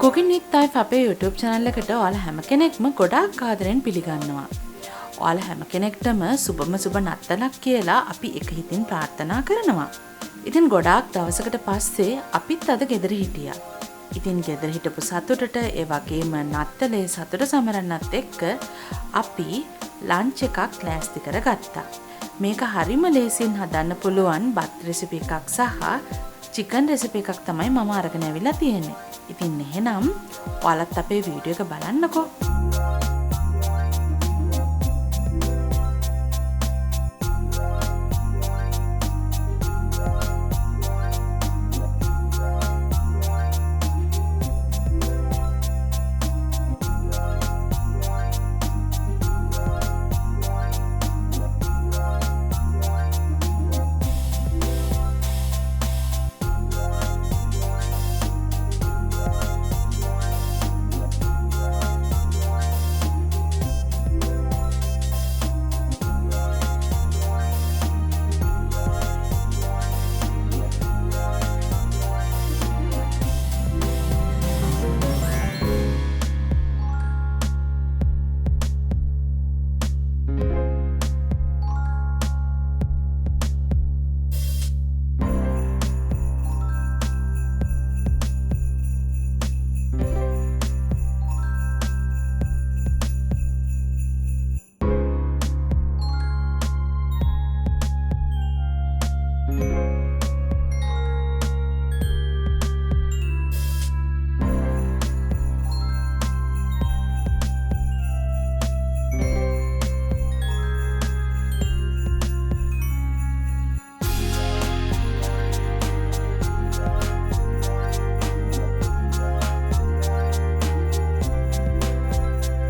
Cooking with Thai අපේ YouTube channel එකට ඔයාලා හැම කෙනෙක්ම ගොඩාක් ආදරෙන් පිළිගන්නවා. ඔයාලා හැම කෙනෙක්ටම සුබම සුබ නත්තලක් කියලා අපි එක හිතින් ප්‍රාර්ථනා කරනවා. ඉතින් ගොඩාක් දවසකට පස්සේ අපිත් අද ගෙදර හිටියා. ඉතින් ගෙදර හිටපු සතුටට ඒ වගේම නත්තලේ සතුට සමරන්නත් එක්ක අපි ලන්ච් එකක් ලෑස්ති කරගත්තා. මේක හරිම ලේසියෙන් හදන්න පුළුවන් බත් රෙසිපි එකක් සහ චිකන් රෙසිපි එකක් තමයි මම අරගෙන ඇවිල්ලා තියෙන්නේ. ඉතින් එහෙනම් ඔයාලත් අපේ වීඩියෝ එක බලන්නකෝ.